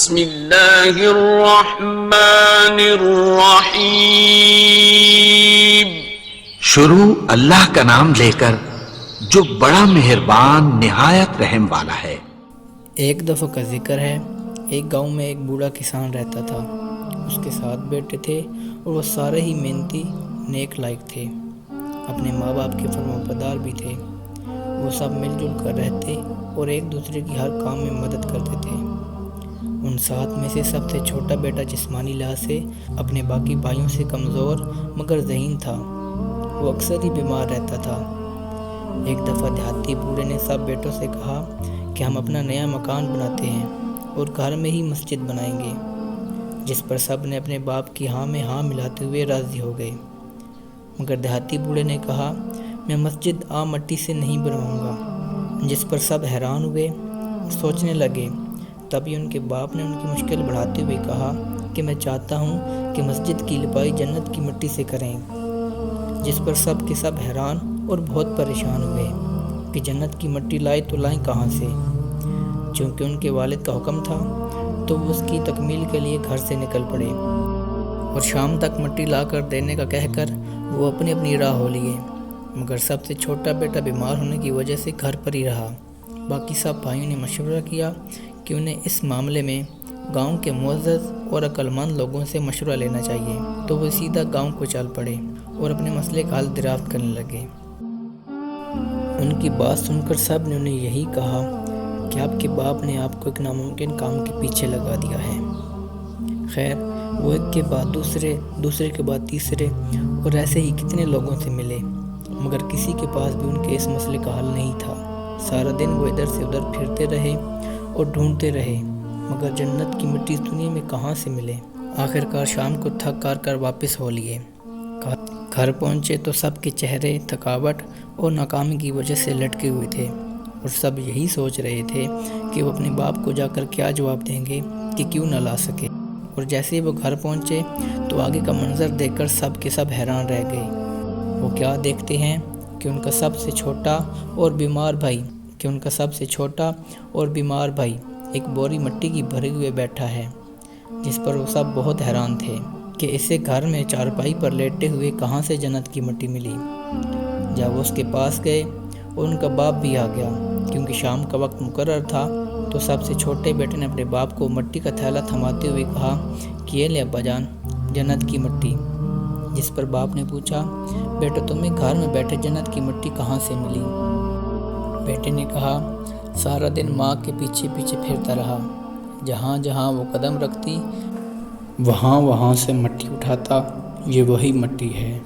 بسم اللہ الرحمن الرحیم۔ شروع اللہ کا نام لے کر جو بڑا مہربان نہایت رحم والا ہے۔ ایک دفعہ کا ذکر ہے، ایک گاؤں میں ایک بوڑھا کسان رہتا تھا۔ اس کے 7 بیٹے تھے اور وہ سارے ہی محنتی نیک لائق تھے، اپنے ماں باپ کے فرمانبردار بھی تھے۔ وہ سب مل جل کر رہتے اور ایک دوسرے کی ہر کام میں مدد کرتے تھے۔ ان 7 میں سے سب سے چھوٹا بیٹا جسمانی لحاظ سے اپنے باقی بھائیوں سے کمزور مگر ذہین تھا۔ وہ اکثر ہی بیمار رہتا تھا۔ ایک دفعہ دیہاتی بوڑھے نے سب بیٹوں سے کہا کہ ہم اپنا نیا مکان بناتے ہیں اور گھر میں ہی مسجد بنائیں گے، جس پر سب نے اپنے باپ کی ہاں میں ہاں ملاتے ہوئے راضی ہو گئے۔ مگر دیہاتی بوڑھے نے کہا میں مسجد عام مٹی سے نہیں بنواؤں گا، جس پر سب حیران ہوئے اور سوچنے لگے۔ تبھی ان کے باپ نے ان کی مشکل بڑھاتے ہوئے کہا کہ میں چاہتا ہوں کہ مسجد کی لپائی جنت کی مٹی سے کریں، جس پر سب کے سب حیران اور بہت پریشان ہوئے کہ جنت کی مٹی لائے تو لائیں کہاں سے۔ چونکہ ان کے والد کا حکم تھا تو وہ اس کی تکمیل کے لیے گھر سے نکل پڑے اور شام تک مٹی لا کر دینے کا کہہ کر وہ اپنی اپنی راہ ہو لیے۔ مگر سب سے چھوٹا بیٹا بیمار ہونے کی وجہ سے گھر پر ہی رہا۔ باقی سب بھائیوں نے مشورہ کیا کہ انہیں اس معاملے میں گاؤں کے معزز اور عقل مند لوگوں سے مشورہ لینا چاہیے، تو وہ سیدھا گاؤں کو چل پڑے اور اپنے مسئلے کا حل دریافت کرنے لگے۔ ان کی بات سن کر سب نے انہیں یہی کہا کہ آپ کے باپ نے آپ کو ایک ناممکن کام کے پیچھے لگا دیا ہے۔ خیر، وہ ایک کے بعد دوسرے کے بعد تیسرے اور ایسے ہی کتنے لوگوں سے ملے، مگر کسی کے پاس بھی ان کے اس مسئلے کا حل نہیں تھا۔ سارا دن وہ ادھر سے ادھر پھرتے رہے اور ڈھونڈتے رہے، مگر جنت کی مٹی اس دنیا میں کہاں سے ملے۔ آخر کار شام کو تھک کر واپس ہو لیے۔ گھر پہنچے تو سب کے چہرے تھکاوٹ اور ناکامی کی وجہ سے لٹکے ہوئے تھے اور سب یہی سوچ رہے تھے کہ وہ اپنے باپ کو جا کر کیا جواب دیں گے کہ کیوں نہ لا سکے۔ اور جیسے ہی وہ گھر پہنچے تو آگے کا منظر دیکھ کر سب کے سب حیران رہ گئے۔ وہ کیا دیکھتے ہیں کہ ان کا سب سے چھوٹا اور بیمار بھائی ایک بوری مٹی کی بھرے ہوئے بیٹھا ہے، جس پر وہ سب بہت حیران تھے کہ اسے گھر میں چارپائی پر لیٹے ہوئے کہاں سے جنت کی مٹی ملی۔ جب وہ اس کے پاس گئے اور ان کا باپ بھی آ گیا، کیونکہ شام کا وقت مقرر تھا، تو سب سے چھوٹے بیٹے نے اپنے باپ کو مٹی کا تھیلا تھماتے ہوئے کہا کہ یہ لے ابا جان جنت کی مٹی۔ جس پر باپ نے پوچھا بیٹا تمہیں گھر میں بیٹھے جنت کی مٹی کہاں سے ملی؟ بیٹے نے کہا سارا دن ماں کے پیچھے پیچھے پھرتا رہا، جہاں جہاں وہ قدم رکھتی وہاں سے مٹی اٹھاتا، یہ وہی مٹی ہے۔